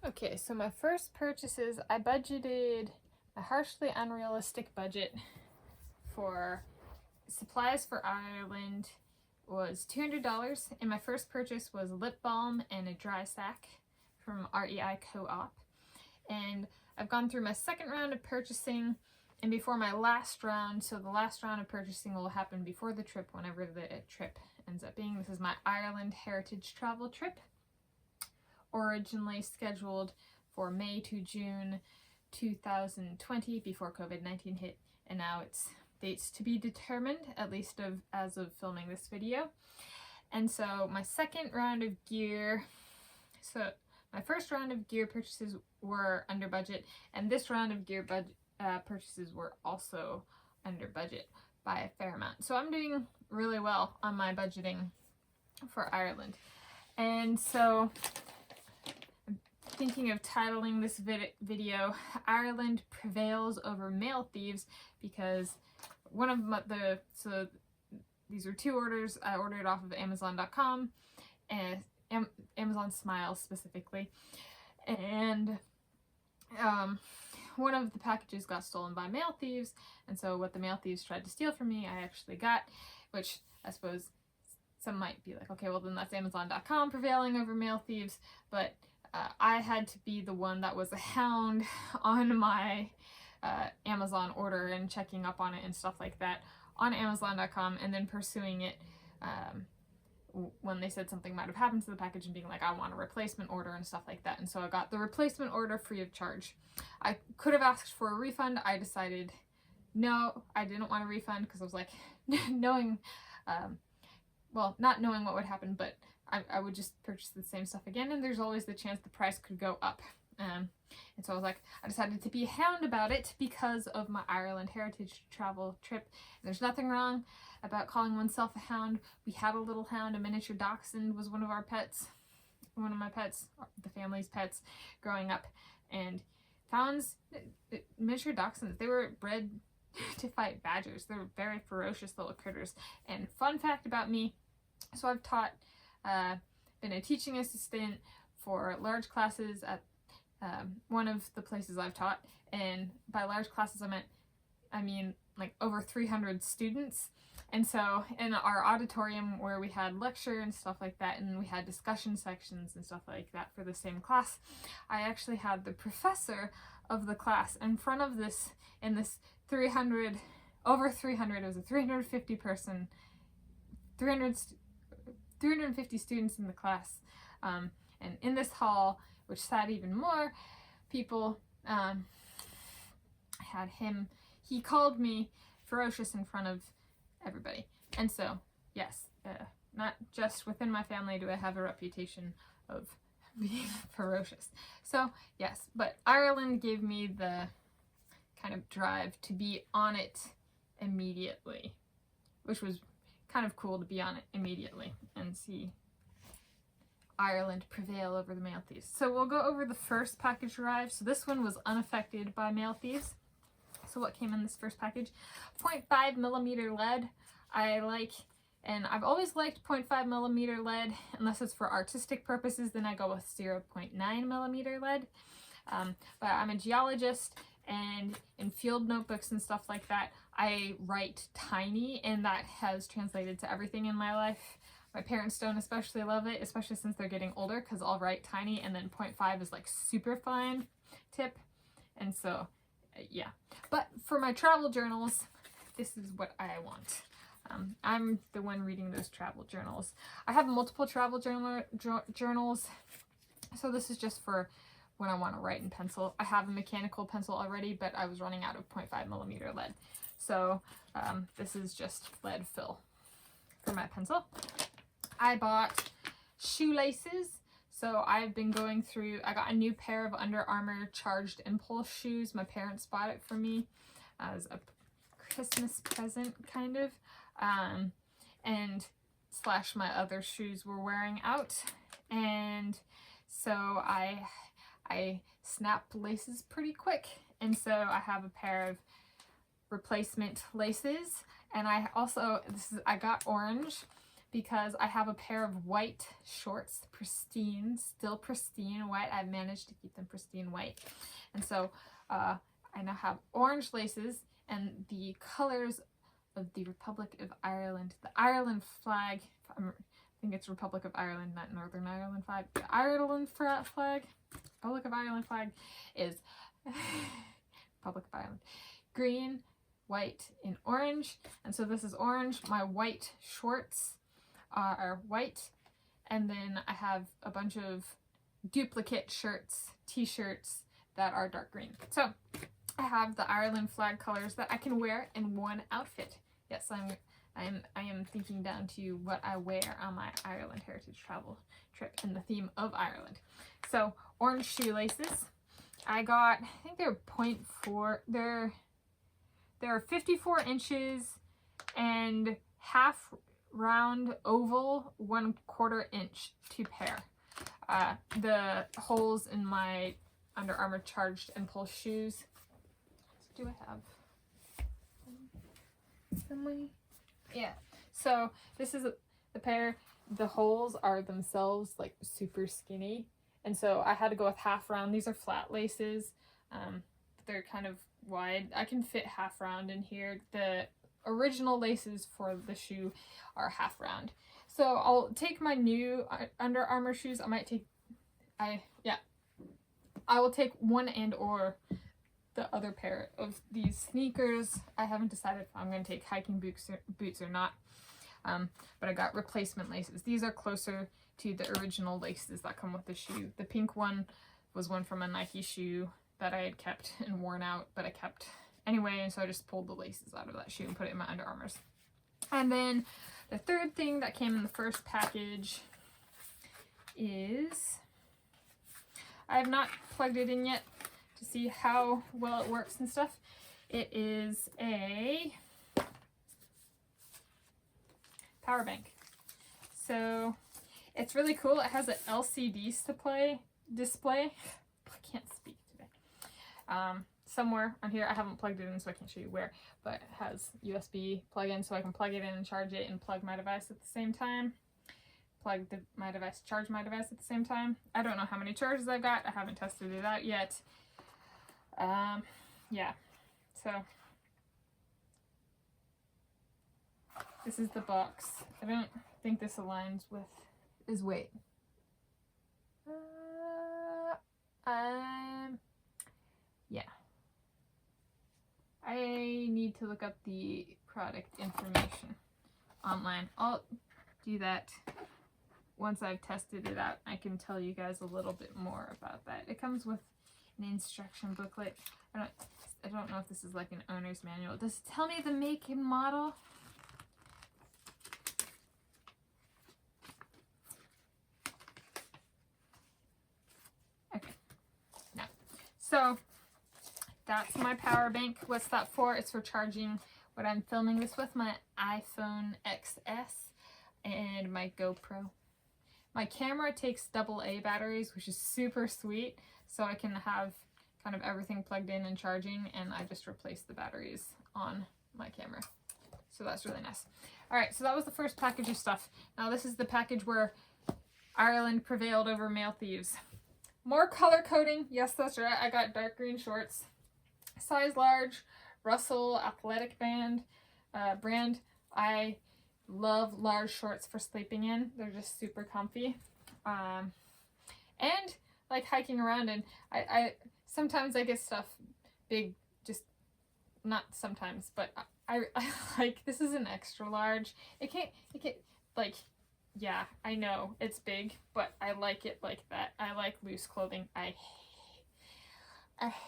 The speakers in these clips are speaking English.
Okay, so my first purchases, I budgeted a harshly unrealistic budget for supplies for Ireland was $200, and my first purchase was lip balm and a dry sack from REI Co-op. And I've gone through my second round of purchasing, and before my last round, so the last round of purchasing will happen before the trip, whenever the trip ends up being. This is my Ireland Heritage Travel trip, originally scheduled for May to June 2020 before COVID-19 hit, and now it's dates to be determined, at least as of filming this video. And so my second round of gear, so my first round of gear purchases were under budget, and this round of gear purchases were also under budget by a fair amount. So I'm doing really well on my budgeting for Ireland. And so I'm thinking of titling this video Ireland Prevails over Mail Thieves, because one of so these were two orders. I ordered off of Amazon.com and Amazon Smile specifically, and one of the packages got stolen by Mail Thieves, and so what the Mail Thieves tried to steal from me, I actually got, which I suppose some might be like, okay, well then that's Amazon.com prevailing over Mail Thieves, but I had to be the one that was a hound on my Amazon order and checking up on it and stuff like that on Amazon.com, and then pursuing it when they said something might have happened to the package and being like, I want a replacement order and stuff like that. And so I got the replacement order free of charge. I could have asked for a refund. I decided no, I didn't want a refund because I was like, knowing, well, not knowing what would happen, but I would just purchase the same stuff again, and there's always the chance the price could go up. And so I was like, I decided to be a hound about it because of my Ireland Heritage Travel trip. And there's nothing wrong about calling oneself a hound. We had a little hound, a miniature dachshund was one of our pets, one of my pets, the family's pets growing up. And hounds, miniature dachshunds, they were bred to fight badgers. They're very ferocious little critters. And fun fact about me, so I've taught, been a teaching assistant for large classes at one of the places I've taught, and by large classes I mean like over 300 students. And so in our auditorium where we had lecture and stuff like that, and we had discussion sections and stuff like that for the same class, I actually had the professor of the class in front of this, in this 300, over 300, it was a 350 person, 350 students in the class, and in this hall, which sat even more people, had him, he called me ferocious in front of everybody. And so, yes, not just within my family do I have a reputation of being ferocious. So, yes, but Ireland gave me the kind of drive to be on it immediately, which was kind of cool to be on it immediately and see Ireland prevail over the Mail Thieves. So we'll go over the first package arrived. So this one was unaffected by Mail Thieves. So what came in this first package? 0.5mm lead. I like, and I've always liked 0.5mm lead, unless it's for artistic purposes, then I go with 0.9mm lead. But I'm a geologist, and in field notebooks and stuff like that, I write tiny, and that has translated to everything in my life. My parents don't especially love it, especially since they're getting older, because I'll write tiny, and then 0.5 is like super fine tip. And so, yeah. But for my travel journals, this is what I want. I'm the one reading those travel journals. I have multiple travel journals, so this is just for when I want to write in pencil. I have a mechanical pencil already, but I was running out of 0.5mm lead. So this is just lead fill for my pencil. I bought Shoelaces. So I've been going through, I got a new pair of Under Armour Charged Impulse shoes. My parents bought it for me as a Christmas present, kind of. And slash my other shoes were wearing out. And so I snap laces pretty quick. And so I have a pair of replacement laces. And I also, I got orange because I have a pair of white shorts, pristine, still pristine white. I've managed to keep them pristine white. And so I now have orange laces, and the colors of the Republic of Ireland, the Ireland flag, I think it's Republic of Ireland, not Northern Ireland flag, the Ireland flag, Republic of Ireland flag is Republic of Ireland, green, white, and orange. And so this is orange. My white shorts are white, and then I have a bunch of duplicate shirts, t-shirts that are dark green. So I have the Ireland flag colors that I can wear in one outfit. Yes, I am thinking down to what I wear on my Ireland heritage travel trip in the theme of Ireland. So orange shoelaces. I got, I think they're 0.4, they're 54 inches and half round oval, 1/4 inch to pair. The holes in my Under Armour Charged Impulse shoes. Do I have somebody? Yeah. So this is the pair. The holes are themselves like super skinny, and so I had to go with half round. These are flat laces. They're kind of wide. I can fit half round in here. The original laces for the shoe are half round. So I'll take my new Under Armour shoes. I will take one and or the other pair of these sneakers. I haven't decided if I'm going to take hiking boots or not. But I got replacement laces. These are closer to the original laces that come with the shoe. The pink one was one from a Nike shoe that I had kept and worn out, but I kept anyway, and so I just pulled the laces out of that shoe and put it in my Under Armours. And then the third thing that came in the first package is, I have not plugged it in yet to see how well it works and stuff. It is a power bank. So it's really cool. It has an LCD display. I can't speak today. Somewhere on here, I haven't plugged it in, so I can't show you where, but it has USB plug-in, so I can plug it in and charge it and plug my device at the same time. My device, charge my device at the same time. I don't know how many charges I've got. I haven't tested it out yet. Yeah, so this is the box. I don't think this aligns with his weight. Yeah. I need to look up the product information online. I'll do that once I've tested it out. I can tell you guys a little bit more about that. It comes with an instruction booklet. I don't know if this is like an owner's manual. Does it tell me the make and model? Okay. No. So that's my power bank. What's that for? It's for charging what I'm filming this with, my iPhone XS and my GoPro. My camera takes AA batteries, which is super sweet, so I can have kind of everything plugged in and charging, and I just replaced the batteries on my camera. So that's really nice. Alright, so that was the first package of stuff. Now this is the package where Ireland prevailed over Mail Thieves. More color coding. Yes, that's right. I got dark green shorts. Size large, Russell athletic brand. I love large shorts for sleeping in. They're just super comfy. And like hiking around, and I sometimes I get stuff big, just not sometimes, but I like, this is an extra large. It can't like, yeah, I know it's big, but I like it like that. I like loose clothing. I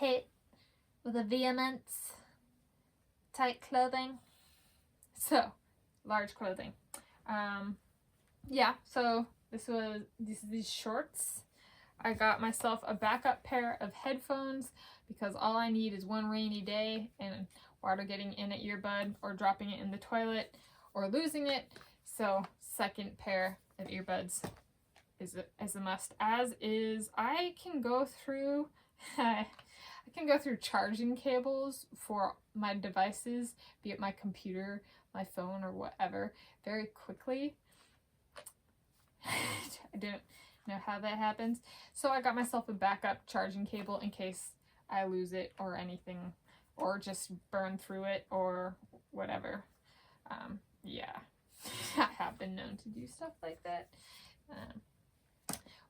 hate with a vehemence tight clothing. So large clothing. Yeah, so these shorts. I got myself a backup pair of headphones because all I need is one rainy day and water getting in an earbud or dropping it in the toilet or losing it. So second pair of earbuds is a must, as is I can go through charging cables for my devices, be it my computer, my phone, or whatever, very quickly. I don't know how that happens. So I got myself a backup charging cable in case I lose it or anything, or just burn through it or whatever. Yeah, I have been known to do stuff like that.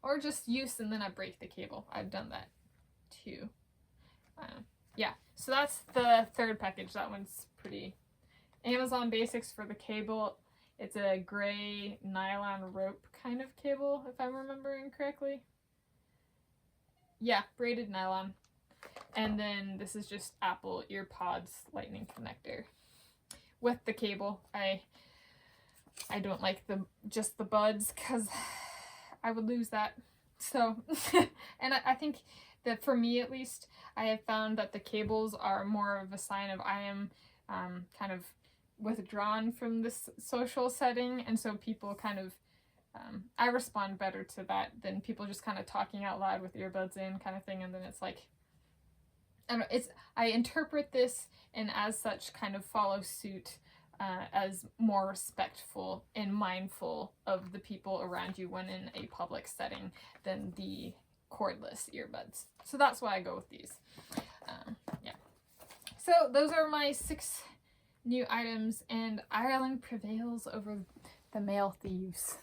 Or just use and then I break the cable. I've done that too. Yeah, so that's the third package. That one's pretty Amazon Basics for the cable. It's a gray nylon rope kind of cable, if I'm remembering correctly. Yeah, braided nylon. And then this is just Apple EarPods lightning connector. With the cable, I don't like just the buds because I would lose that. So, and I think that for me at least, I have found that the cables are more of a sign of I am kind of withdrawn from this social setting, and so people kind of I respond better to that than people just kind of talking out loud with earbuds in kind of thing, and then it's like I interpret this and as such kind of follow suit as more respectful and mindful of the people around you when in a public setting than the cordless earbuds. So that's why I go with these. Yeah. So those are my 6 new items, and Ireland prevails over the Mail Thieves.